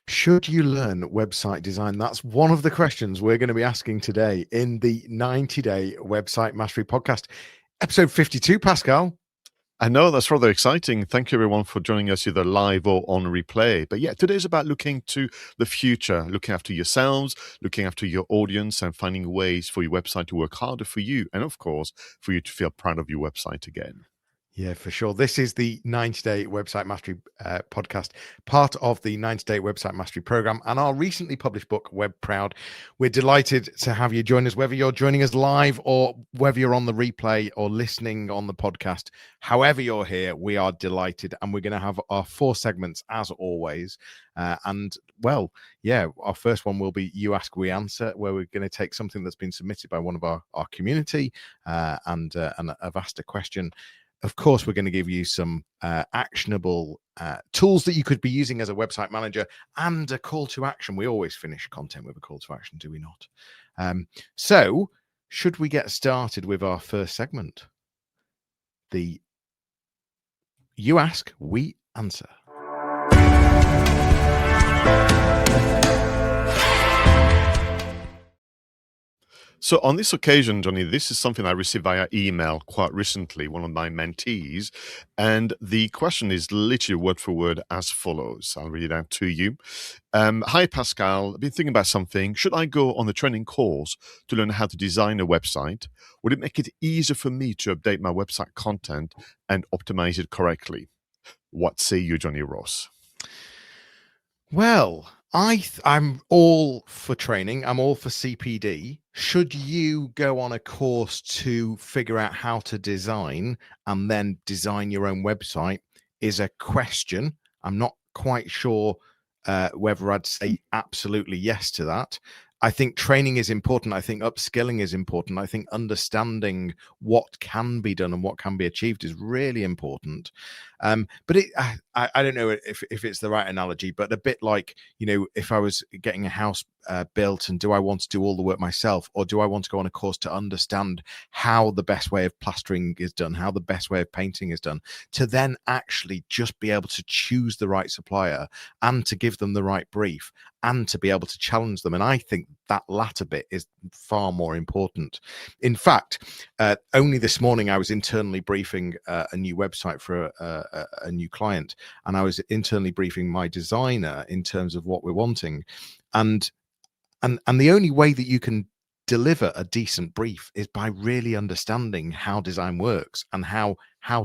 Should you learn website design? That's one of the questions we're going to be asking today in the 90-day Website Mastery podcast, episode 52, Pascal. I know, that's rather exciting. Thank you, everyone, for joining us either live or on replay. But yeah, today's about looking to the future, looking after yourselves, looking after your audience, and finding ways for your website to work harder for you. And of course, for you to feel proud of your website again. Yeah, for sure. This is the 90-day Website Mastery podcast, part of the 90-day Website Mastery program and our recently published book, Web Proud. We're delighted to have you join us, whether you're joining us live or whether you're on the replay or listening on the podcast. However you're here, we are delighted, and we're going to have our 4 segments as always. Our first one will be You Ask, We Answer, where we're going to take something that's been submitted by one of our community and have asked a question. Of course, we're going to give you some actionable tools that you could be using as a website manager and a call to action. We always finish content with a call to action, do we not? So should we get started with our first segment? The You Ask, We Answer. So on this occasion, Johnny, this is something I received via email quite recently, one of my mentees. And the question is literally word for word as follows. I'll read it out to you. Hi, Pascal. I've been thinking about something. Should I go on the training course to learn how to design a website? Would it make it easier for me to update my website content and optimize it correctly? What say you, Johnny Ross? Well, I'm all for training. I'm all for CPD. Should you go on a course to figure out how to design and then design your own website is a question. I'm not quite sure whether I'd say absolutely yes to that. I think training is important. I think upskilling is important. I think understanding what can be done and what can be achieved is really important. But I don't know if it's the right analogy, but a bit like, if I was getting a house built, and do I want to do all the work myself, or do I want to go on a course to understand how the best way of plastering is done, how the best way of painting is done, to then actually just be able to choose the right supplier and to give them the right brief and to be able to challenge them. And I think that latter bit is far more important. In fact, only this morning I was internally briefing a new website for a new client, and I was internally briefing my designer in terms of what we're wanting. And the only way that you can deliver a decent brief is by really understanding how design works and how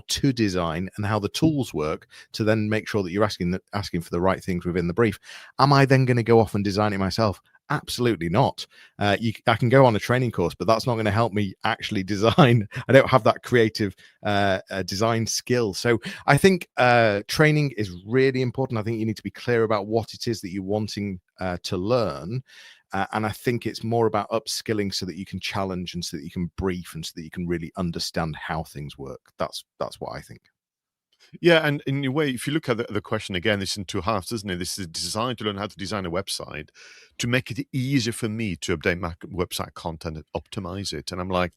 to design and how the tools work, to then make sure that you're asking for the right things within the brief. Am I then going to go off and design it myself? Absolutely not. I can go on a training course, but that's not going to help me actually design. I don't have that creative design skill. So I think training is really important. I think you need to be clear about what it is that you're wanting to learn. And I think it's more about upskilling so that you can challenge and so that you can brief and so that you can really understand how things work. That's what I think. Yeah, and in a way, if you look at the question again, it's in 2 halves, isn't it? This is designed to learn how to design a website to make it easier for me to update my website content and optimize it. And I'm like,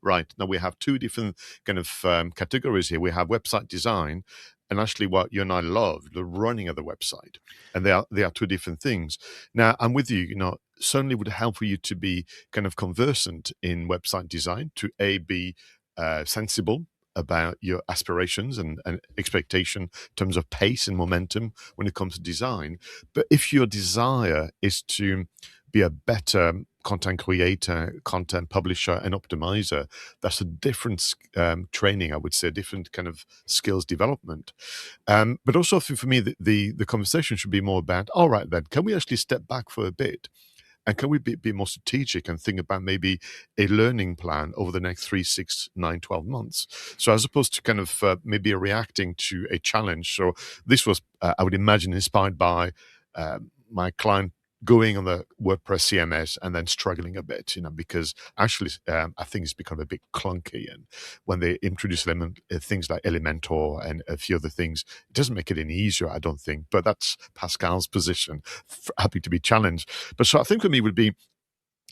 right. Now we have 2 different kind of categories here. We have website design and actually what you and I love, the running of the website. And they are 2 different things. Now, I'm with you, certainly would help for you to be kind of conversant in website design, to be sensible about your aspirations and expectation in terms of pace and momentum when it comes to design. But if your desire is to be a better content creator, content publisher, and optimizer, that's a different training, I would say, a different kind of skills development. But also for me, the conversation should be more about, all right, then, can we actually step back for a bit? And can we be more strategic and think about maybe a learning plan over the next 3, 6, 9, 12 months? So as opposed to kind of maybe reacting to a challenge. So this was, I would imagine, inspired by my client going on the WordPress CMS and then struggling a bit, because actually I think it's become a bit clunky. And when they introduce things like Elementor and a few other things, it doesn't make it any easier, I don't think. But that's Pascal's position. Happy to be challenged. But so I think for me would be,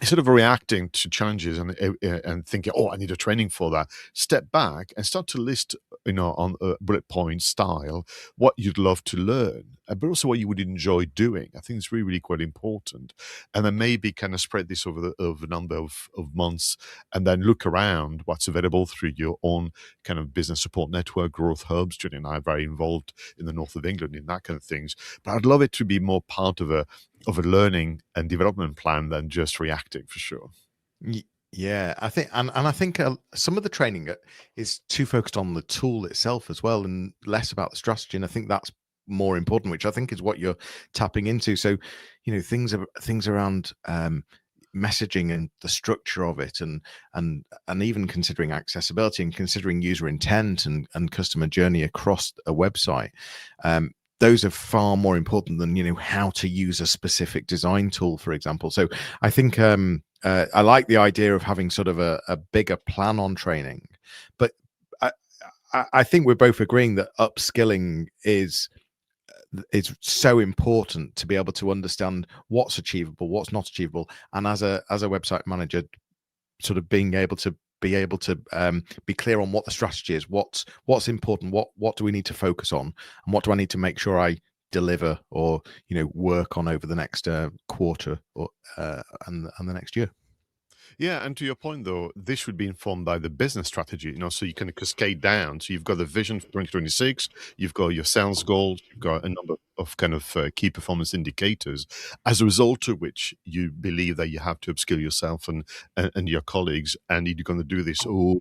instead of reacting to challenges and thinking, "Oh, I need a training for that," step back and start to list, on bullet point style, what you'd love to learn, but also what you would enjoy doing. I think it's really, really quite important. And then maybe kind of spread this over a number of months, and then look around what's available through your own kind of business support network, growth hubs. Julie and I are very involved in the north of England in that kind of things. But I'd love it to be more part of a learning and development plan than just reacting for sure. Yeah, I think, and I think some of the training is too focused on the tool itself as well, and less about the strategy. And I think that's more important, which I think is what you're tapping into. So, things around messaging and the structure of it, and even considering accessibility and considering user intent and customer journey across a website. Those are far more important than how to use a specific design tool, for example. So I think I like the idea of having sort of a bigger plan on training, but I, I think we're both agreeing that upskilling is so important to be able to understand what's achievable, what's not achievable, and as a website manager, sort of being able to be clear on what the strategy is, what's important, what do we need to focus on, and what do I need to make sure I deliver or work on over the next quarter or and the next year. Yeah, and to your point though, this should be informed by the business strategy, so you can cascade down. So you've got the vision for 2026, you've got your sales goals, you've got a number of kind of key performance indicators, as a result of which you believe that you have to upskill yourself and your colleagues, and you're going to do this over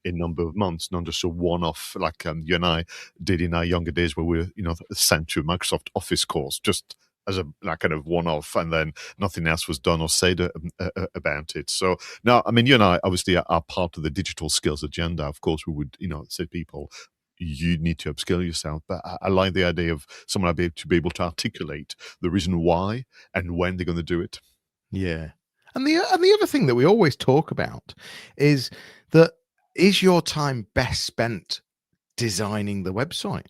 a number of months, not just a one-off like you and I did in our younger days, where we were, sent to a Microsoft Office course just as a like kind of one-off, and then nothing else was done or said about it. So now, I mean, you and I obviously are part of the digital skills agenda. Of course, we would, say to people, you need to upskill yourself. But I like the idea of someone to be able to articulate the reason why and when they're going to do it. Yeah. And the other thing that we always talk about is that, is your time best spent designing the website?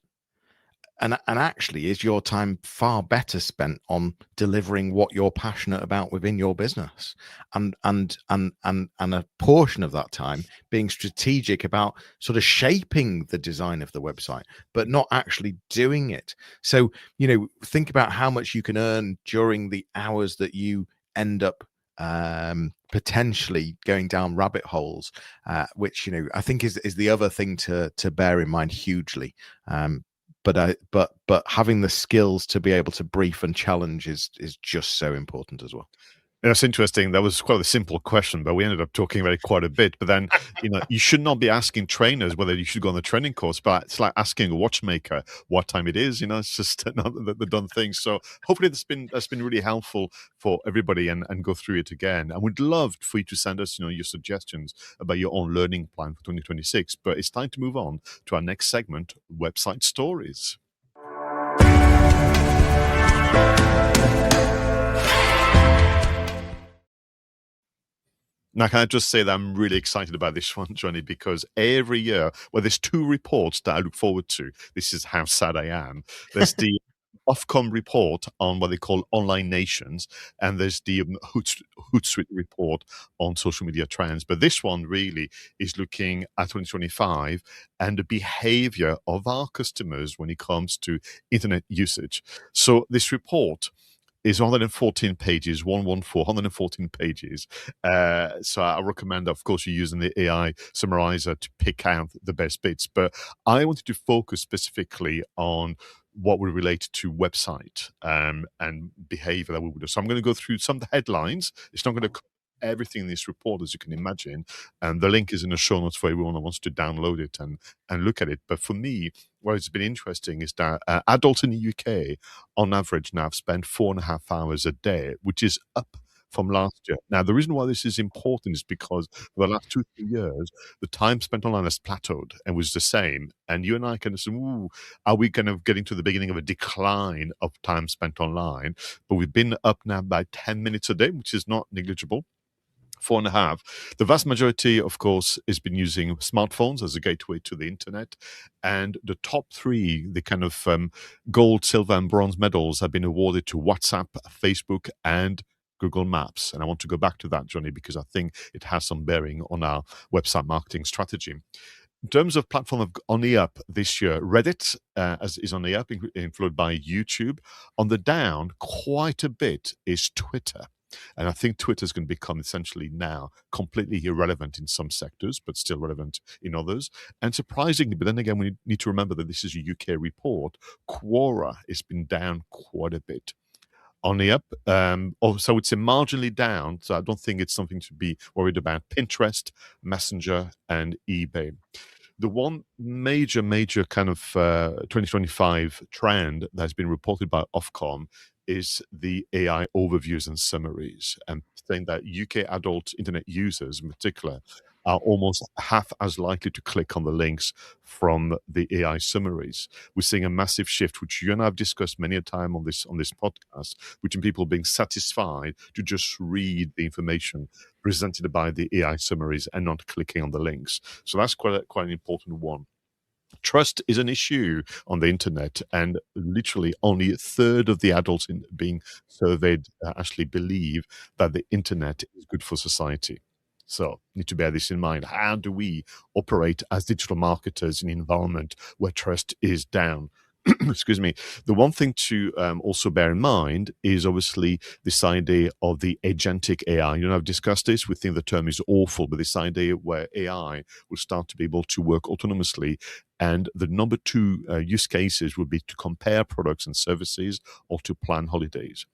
And actually, is your time far better spent on delivering what you're passionate about within your business, and a portion of that time being strategic about sort of shaping the design of the website, but not actually doing it. So think about how much you can earn during the hours that you end up potentially going down rabbit holes, which I think is the other thing to bear in mind hugely. But having the skills to be able to brief and challenge is just so important as well. It's interesting. That was quite a simple question, but we ended up talking about it quite a bit. But then, you should not be asking trainers whether you should go on the training course, but it's like asking a watchmaker what time it is. It's just not the done thing. So hopefully that's been really helpful for everybody, and go through it again. And we'd love for you to send us, your suggestions about your own learning plan for 2026. But it's time to move on to our next segment, website stories. Now, can I just say that I'm really excited about this one, Johnny, because every year, well, there's two reports that I look forward to. This is how sad I am. There's the Ofcom report on what they call online nations, and there's the Hootsuite report on social media trends. But this one really is looking at 2025 and the behavior of our customers when it comes to internet usage. So this report is 114 pages, 114 pages. So I recommend, of course, you're using the AI summarizer to pick out the best bits. But I wanted to focus specifically on what would relate to website and behavior that we would do. So I'm going to go through some of the headlines. It's not going to cover everything in this report, as you can imagine. And the link is in the show notes for everyone who wants to download it and look at it. But for me, what has been interesting is that adults in the UK, on average, now have spent 4.5 hours a day, which is up from last year. Now, the reason why this is important is because for the last 2-3 years, the time spent online has plateaued and was the same. And you and I kind of said, ooh, are we kind of getting to the beginning of a decline of time spent online? But we've been up now by 10 minutes a day, which is not negligible. 4.5. The vast majority, of course, has been using smartphones as a gateway to the internet. And the top three, the kind of gold, silver, and bronze medals have been awarded to WhatsApp, Facebook, and Google Maps. And I want to go back to that, Johnny, because I think it has some bearing on our website marketing strategy. In terms of platform on the up this year, Reddit as is on the up, influenced by YouTube. On the down, quite a bit is Twitter. And I think Twitter is going to become essentially now completely irrelevant in some sectors, but still relevant in others. And surprisingly, but then again, we need to remember that this is a UK report, Quora has been down quite a bit. On the up, so it's a marginally down. So I don't think it's something to be worried about. Pinterest, Messenger, and eBay. The one major kind of 2025 trend that has been reported by Ofcom is the AI overviews and summaries, and saying that UK adult internet users in particular are almost half as likely to click on the links from the AI summaries. We're seeing a massive shift, which you and I have discussed many a time on this podcast, between people being satisfied to just read the information presented by the AI summaries and not clicking on the links. So that's quite an important one. Trust is an issue on the internet, and literally only a third of the adults being surveyed actually believe that the internet is good for society. So, need to bear this in mind. How do we operate as digital marketers in an environment where trust is down? Excuse me. The one thing to also bear in mind is obviously this idea of the agentic AI. You know, I've discussed this. We think the term is awful, but this idea where AI will start to be able to work autonomously. And the number two use cases would be to compare products and services or to plan holidays.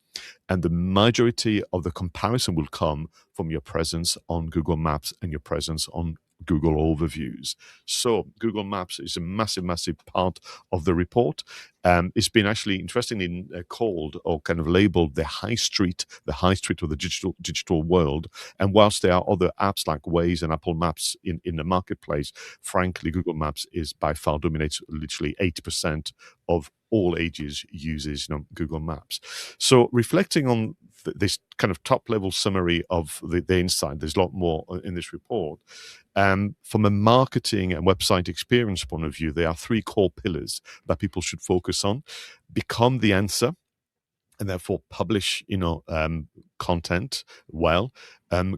And the majority of the comparison will come from your presence on Google Maps and your presence on Google overviews. So Google Maps is a massive part of the report. It's been actually interestingly called or kind of labeled the high street of the digital world. And whilst there are other apps like Waze and Apple Maps in the marketplace, frankly, Google Maps is by far dominates literally 80% of all ages uses Google Maps. So reflecting on this kind of top level summary of the insight, there's a lot more in this report. From a marketing and website experience point of view, there are three core pillars that people should focus on. Become the answer, and therefore publish, content well.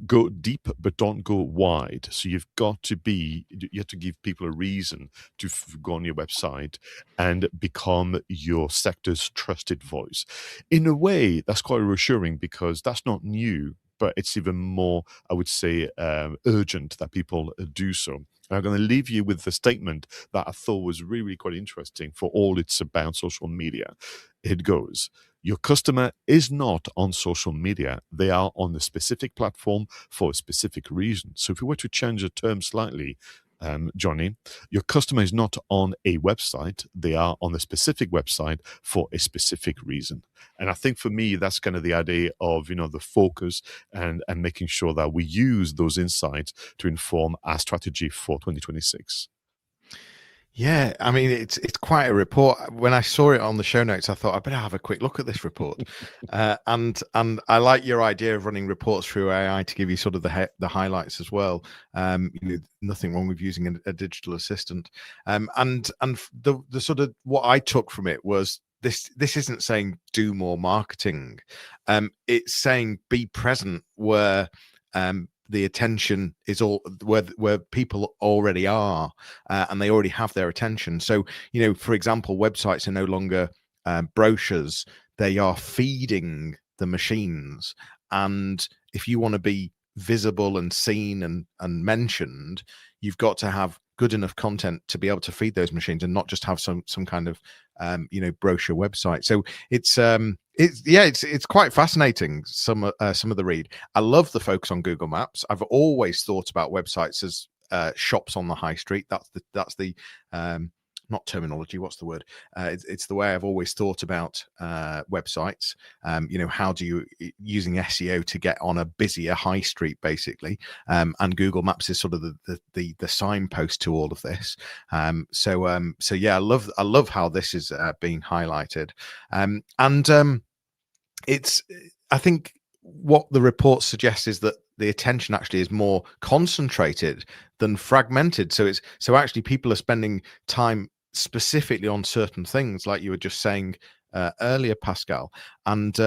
Go deep, but don't go wide. So you have to give people a reason to go on your website and become your sector's trusted voice. In a way, that's quite reassuring because that's not new, but it's even more, I would say, urgent that people do so. And I'm going to leave you with the statement that I thought was really quite interesting for all it's about social media. It goes, your customer is not on social media. They are on a specific platform for a specific reason. So if we were to change the term slightly, Johnny, your customer is not on a website. They are on a specific website for a specific reason. And I think for me, that's kind of the idea of, the focus and making sure that we use those insights to inform our strategy for 2026. Yeah, I mean, it's quite a report. When I saw it on the show notes, I thought I better have a quick look at this report. And I like your idea of running reports through AI to give you sort of the highlights as well. Nothing wrong with using a digital assistant. And the sort of what I took from it was this isn't saying do more marketing. It's saying be present where the attention is all where people already are, and they already have their attention. So, for example, websites are no longer brochures; they are feeding the machines. And if you want to be visible and seen and mentioned, you've got to have good enough content to be able to feed those machines and not just have some kind of brochure website. So it's quite fascinating, some of the read. I love the focus on Google Maps. I've always thought about websites as shops on the high street. That's the not terminology, what's the word? It's the way I've always thought about websites. How do you, using SEO to get on a busier high street, basically, and Google Maps is sort of the signpost to all of this. So yeah, I love how this is being highlighted, and it's, I think what the report suggests is that the attention actually is more concentrated than fragmented. So actually people are spending time specifically on certain things, like you were just saying earlier, Pascal. And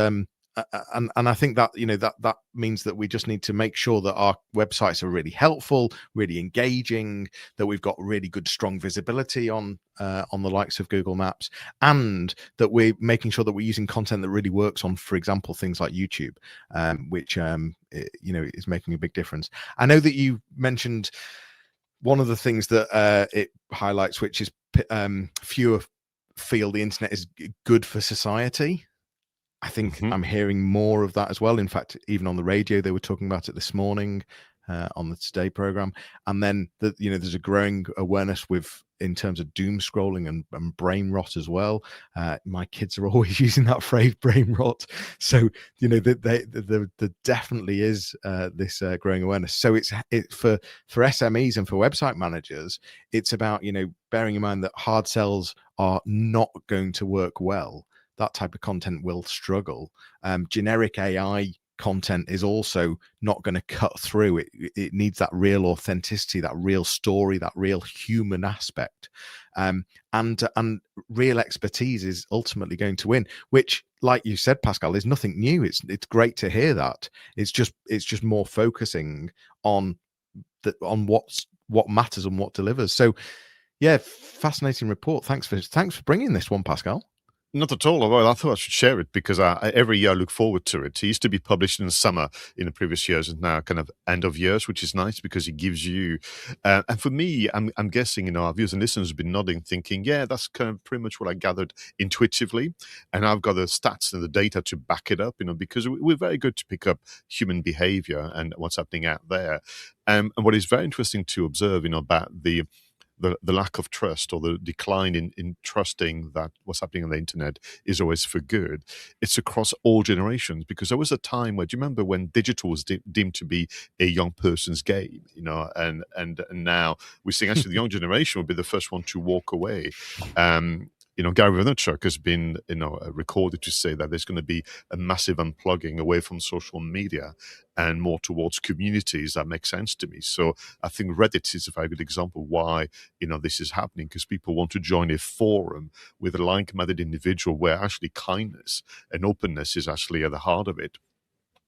and I think that that means that we just need to make sure that our websites are really helpful, really engaging, that we've got really good strong visibility on the likes of Google Maps, and that we're making sure that we're using content that really works on, for example, things like YouTube, which is making a big difference. I know that you mentioned one of the things that it highlights, which is fewer feel the internet is good for society. I think I'm hearing more of that as well. In fact, even on the radio, they were talking about it this morning on the Today program. And then there's a growing awareness in terms of doom scrolling and brain rot as well. My kids are always using that phrase, brain rot. So there definitely is this growing awareness. So it's for SMEs and for website managers. It's about bearing in mind that hard sells are not going to work well. That type of content will struggle. Generic AI content is also not going to cut through. It needs that real authenticity, that real story, that real human aspect, and real expertise is ultimately going to win. Which, like you said, Pascal, is nothing new. It's great to hear that. It's just more focusing on what matters and what delivers. So, yeah, fascinating report. Thanks for bringing this one, Pascal. Not at all. Well, I thought I should share it because every year I look forward to it. It used to be published in the summer in the previous years, and now kind of end of years, which is nice because it gives you. And for me, I'm guessing, our viewers and listeners have been nodding, thinking, yeah, that's kind of pretty much what I gathered intuitively. And I've got the stats and the data to back it up, because we're very good to pick up human behavior and what's happening out there. And what is very interesting to observe, about the lack of trust or the decline in trusting that what's happening on the internet is always for good. It's across all generations, because there was a time where, do you remember when digital was deemed to be a young person's game, and now we're seeing actually the young generation will be the first one to walk away. Gary Vaynerchuk has been, recorded to say that there's going to be a massive unplugging away from social media and more towards communities. That makes sense to me. So I think Reddit is a very good example why, this is happening, because people want to join a forum with a like-minded individual where actually kindness and openness is actually at the heart of it.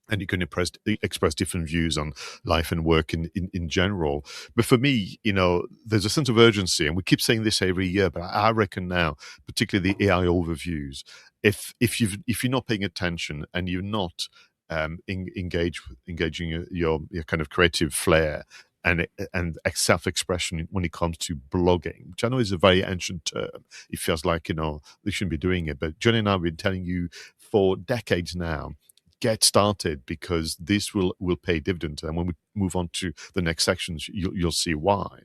And you can express different views on life and work in general. But for me, there's a sense of urgency, and we keep saying this every year, but I reckon now, particularly the AI overviews, if you're not paying attention and you're not engaging your kind of creative flair and self-expression when it comes to blogging, which I know is a very ancient term. It feels like, they shouldn't be doing it. But Johnny and I have been telling you for decades now, get started, because this will pay dividends. And when we move on to the next sections, you'll see why.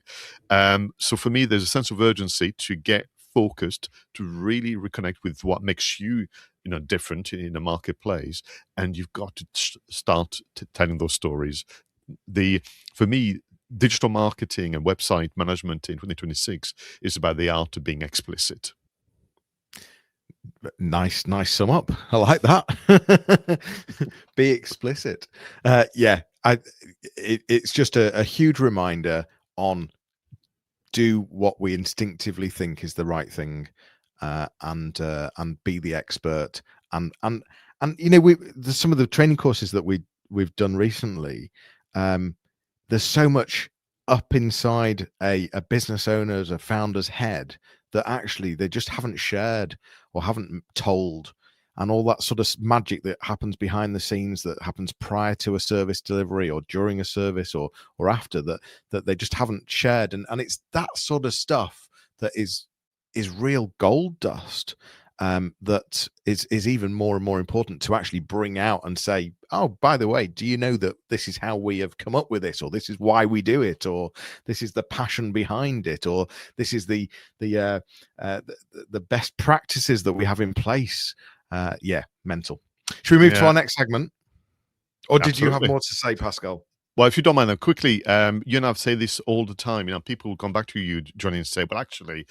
So for me, there's a sense of urgency to get focused, to really reconnect with what makes you, different in the marketplace. And you've got to start telling those stories. For me, digital marketing and website management in 2026 is about the art of being explicit. Nice sum up. I like that. Be explicit. It's just a huge reminder on do what we instinctively think is the right thing, and be the expert. And there's some of the training courses that we've done recently. There's so much up inside a business owner's, a founder's head that actually they just haven't shared or haven't told, and all that sort of magic that happens behind the scenes, that happens prior to a service delivery or during a service or after, that they just haven't shared, and it's that sort of stuff that is real gold dust, that is even more and more important to actually bring out and say, oh, by the way, do you know that this is how we have come up with this, or this is why we do it, or this is the passion behind it, or this is the best practices that we have in place. Mental. Should we move to our next segment, or did you have more to say, Pascal? Well, if you don't mind, quickly, you and I've said this all the time. People will come back to you, Johnny, and say, "Well, actually,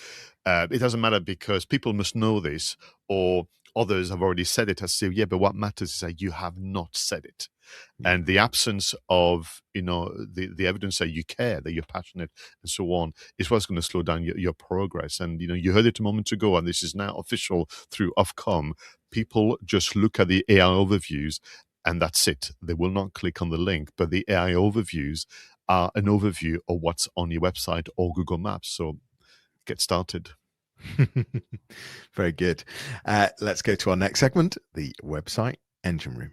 it doesn't matter because people must know this," or others have already said it. I say, "Yeah, but what matters is that you have not said it." And the absence of, the evidence that you care, that you're passionate, and so on, is what's going to slow down your progress. And, you heard it a moment ago, and this is now official through Ofcom. people just look at the AI overviews and that's it. They will not click on the link, but the AI overviews are an overview of what's on your website or Google Maps. So get started. Very good. Let's go to our next segment, the website engine room.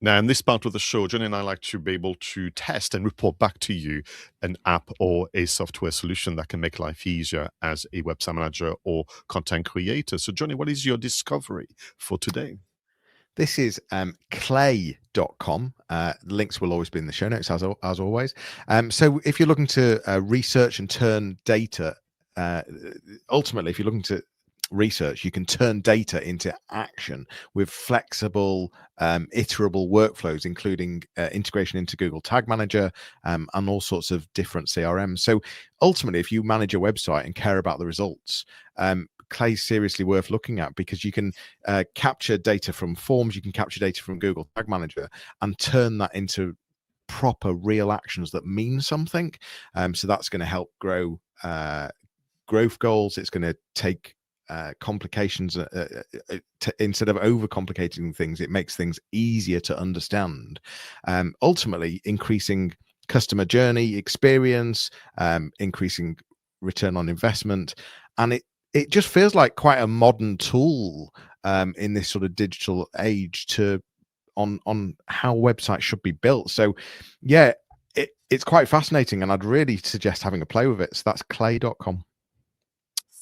Now, in this part of the show, Johnny and I like to be able to test and report back to you an app or a software solution that can make life easier as a website manager or content creator. So, Johnny, what is your discovery for today? This is clay.com. Links will always be in the show notes, as always. So if you're looking to research and turn data, ultimately, if you're looking to research, you can turn data into action with flexible, iterable workflows, including integration into Google Tag Manager and all sorts of different CRMs. So ultimately, if you manage a website and care about the results, Clay's seriously worth looking at, because you can capture data from forms, you can capture data from Google Tag Manager and turn that into proper real actions that mean something. So that's going to help grow growth goals. It's going to take complications instead of overcomplicating things. It makes things easier to understand, ultimately increasing customer journey experience, increasing return on investment, and it just feels like quite a modern tool in this sort of digital age on how websites should be built. So yeah, it's quite fascinating, and I'd really suggest having a play with it. So that's clay.com.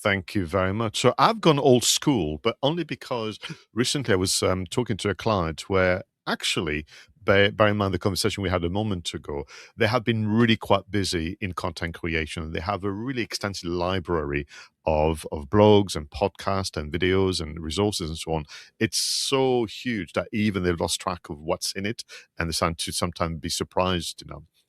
Thank you very much. So I've gone old school, but only because recently I was talking to a client where actually, bear in mind the conversation we had a moment ago, they have been really quite busy in content creation. They have a really extensive library of blogs and podcasts and videos and resources and so on. It's so huge that even they've lost track of what's in it, and they start to sometimes be surprised,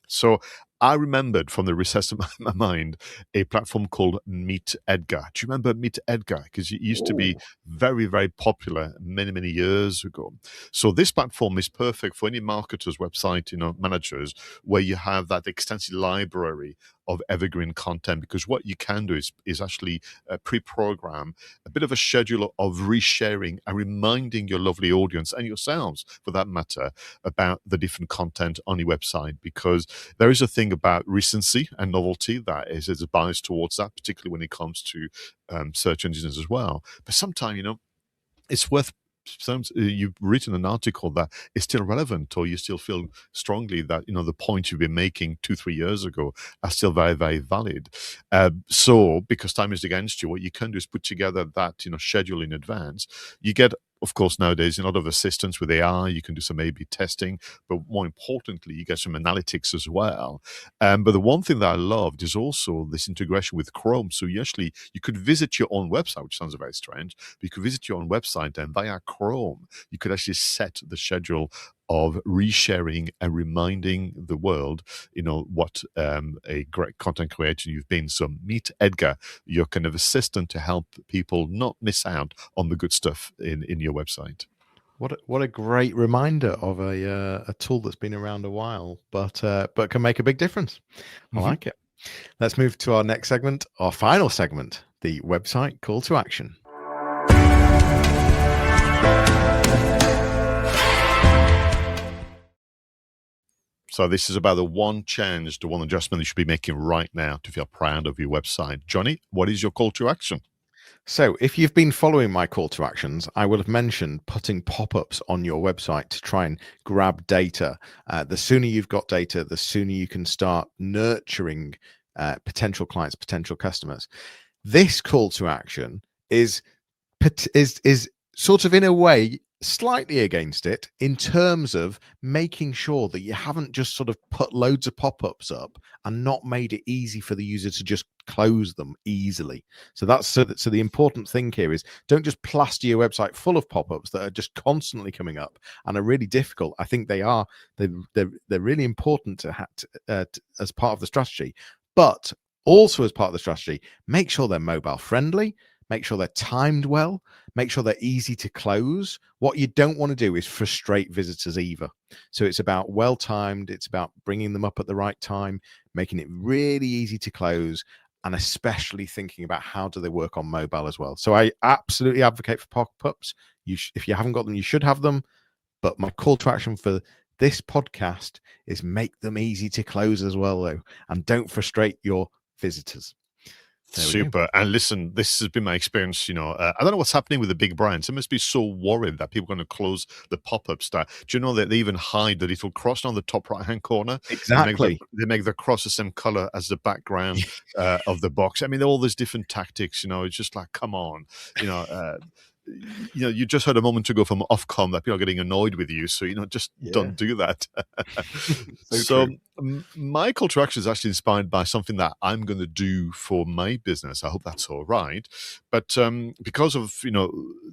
So I remembered from the recess of my mind a platform called Meet Edgar. Do you remember Meet Edgar? Because it used to be very, very popular many, many years ago. So this platform is perfect for any marketers, website, managers, where you have that extensive library of evergreen content, because what you can do is actually pre-program a bit of a schedule of resharing and reminding your lovely audience and yourselves, for that matter, about the different content on your website, because there is a thing about recency and novelty that is a bias towards that, particularly when it comes to search engines as well. But sometimes, it's worth. You've written an article that is still relevant, or you still feel strongly that the points you've been making 2-3 years ago are still very, very valid. So because time is against you, what you can do is put together that schedule in advance. You get, of course, nowadays a lot of assistance with AI. You can do some A/B testing, but more importantly, you get some analytics as well. But the one thing that I loved is also this integration with Chrome. So you could visit your own website, which sounds very strange, but you could visit your own website, and via Chrome, you could actually set the schedule of resharing and reminding the world, what a great content creator you've been. So Meet Edgar, your kind of assistant to help people not miss out on the good stuff in your website. What a great reminder of a tool that's been around a while, but can make a big difference. I like it. Let's move to our next segment, our final segment, the website call to action. So this is about the one change, the one adjustment you should be making right now to feel proud of your website. Johnny, what is your call to action? So if you've been following my call to actions, I will have mentioned putting pop-ups on your website to try and grab data. The sooner you've got data, the sooner you can start nurturing potential clients, potential customers. This call to action is sort of, in a way, slightly against it, in terms of making sure that you haven't just sort of put loads of pop-ups up and not made it easy for the user to just close them easily. So the important thing here is, don't just plaster your website full of pop-ups that are just constantly coming up and are really difficult. I think they're really important to have as part of the strategy, but also as part of the strategy, make sure they're mobile friendly, make sure they're timed well, make sure they're easy to close. What you don't want to do is frustrate visitors either. So it's about well timed, it's about bringing them up at the right time, making it really easy to close, and especially thinking about how do they work on mobile as well. So I absolutely advocate for pop-ups. If you haven't got them, you should have them. But my call to action for this podcast is make them easy to close as well, though, and don't frustrate your visitors. Super. And listen, this has been my experience. I don't know what's happening with the big brands. They must be so worried that people are going to close the pop-ups. Do you know that they even hide the little cross on the top right-hand corner? Exactly. They make the cross the same color as the background of the box. I mean, all those different tactics. It's just like, come on. You just heard a moment ago from Ofcom that people are getting annoyed with you. So, just don't do that. So my call to action is actually inspired by something that I'm going to do for my business. I hope that's all right. But because of,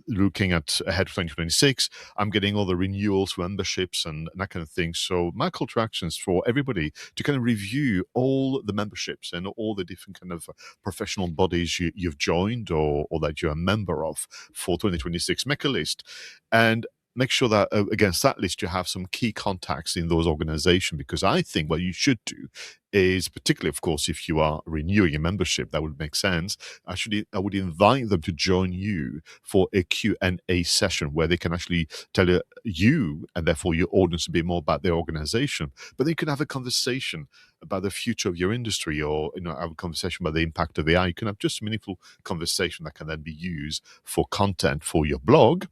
looking at ahead of 2026, I'm getting all the renewals, memberships and that kind of thing. So my call to action is for everybody to kind of review all the memberships and all the different kind of professional bodies you've joined or that you're a member of for 2026. Make a list and make sure that against that list you have some key contacts in those organizations, because I think what you should do is, particularly of course if you are renewing a membership, that would make sense. Actually, I would invite them to join you for a Q&A session where they can actually tell you and therefore your audience a bit more about their organization, but then you can have a conversation about the future of your industry, or have a conversation about the impact of AI. You can have just a meaningful conversation that can then be used for content for your blog.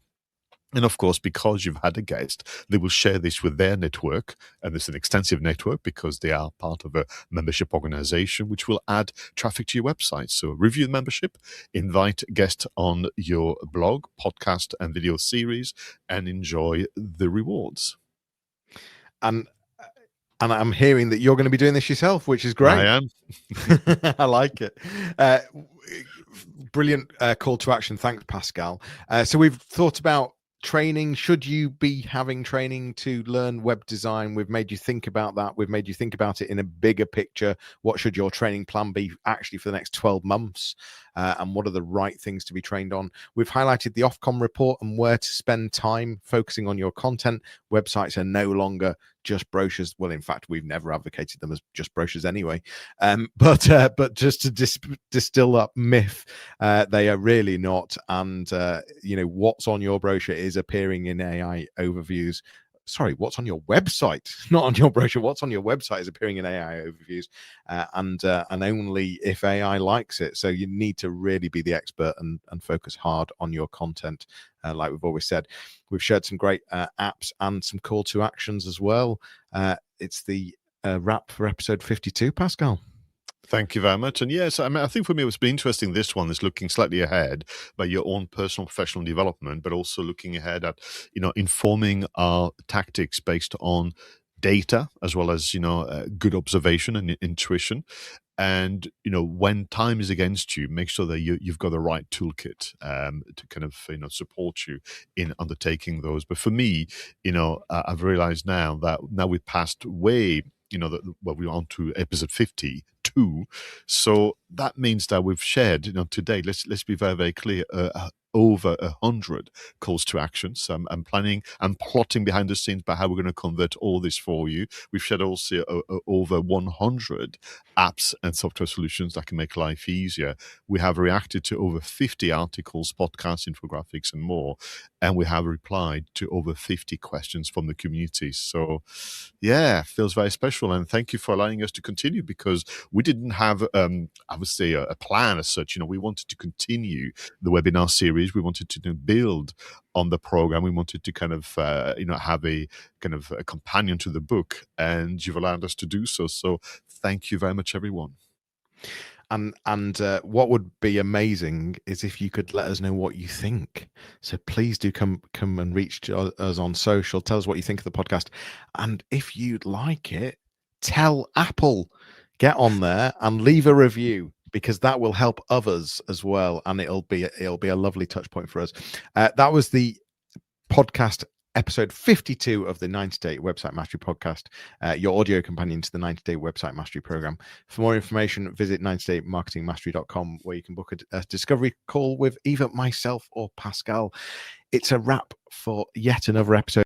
And of course, because you've had a guest, they will share this with their network. And it's an extensive network because they are part of a membership organization, which will add traffic to your website. So review the membership, invite guests on your blog, podcast, and video series, and enjoy the rewards. And I'm hearing that you're going to be doing this yourself, which is great. I am. I like it. Brilliant call to action. Thanks, Pascal. So we've thought about training. Should you be having training to learn web design? We've made you think about that. We've made you think about it in a bigger picture. What should your training plan be actually for the next 12 months? And what are the right things to be trained on? We've highlighted the Ofcom report and where to spend time focusing on your content. Websites are no longer just brochures. Well, in fact, we've never advocated them as just brochures anyway. But just to distill that myth, they are really not. And what's on your brochure is appearing in AI overviews. Sorry, what's on your website, not on your brochure. What's on your website is appearing in AI overviews, and only if AI likes it. So you need to really be the expert and focus hard on your content. Like we've always said, we've shared some great apps and some call to actions as well. It's the wrap for episode 52, Pascal. Thank you very much. And yes, I think for me, what's been interesting, this one is looking slightly ahead by your own personal professional development, but also looking ahead at, informing our tactics based on data, as well as, good observation and intuition. And, when time is against you, make sure that you've got the right toolkit to kind of, support you in undertaking those. But for me, I've realized now that we've passed way, we're on to episode 52. So that means that we've shared, today, let's be very, very clear, over 100 calls to action. So I'm plotting behind the scenes about how we're going to convert all this for you. We've shared also over 100 apps and software solutions that can make life easier. We have reacted to over 50 articles, podcasts, infographics, and more. And we have replied to over 50 questions from the community. So, yeah, feels very special. And thank you for allowing us to continue, because we didn't have, I would say, a plan as such. We wanted to continue the webinar series. We wanted to build on the program. We wanted to kind of, have a kind of a companion to the book, and you've allowed us to do so. So thank you very much, everyone. And what would be amazing is if you could let us know what you think. So please do come and reach us on social. Tell us what you think of the podcast. And if you'd like it, tell Apple, get on there and leave a review, because that will help others as well. And it'll be a lovely touch point for us. That was the podcast episode 52 of the 90-Day Website Mastery Podcast, your audio companion to the 90-Day Website Mastery Program. For more information, visit 90daymarketingmastery.com, where you can book a discovery call with either myself or Pascal. It's a wrap for yet another episode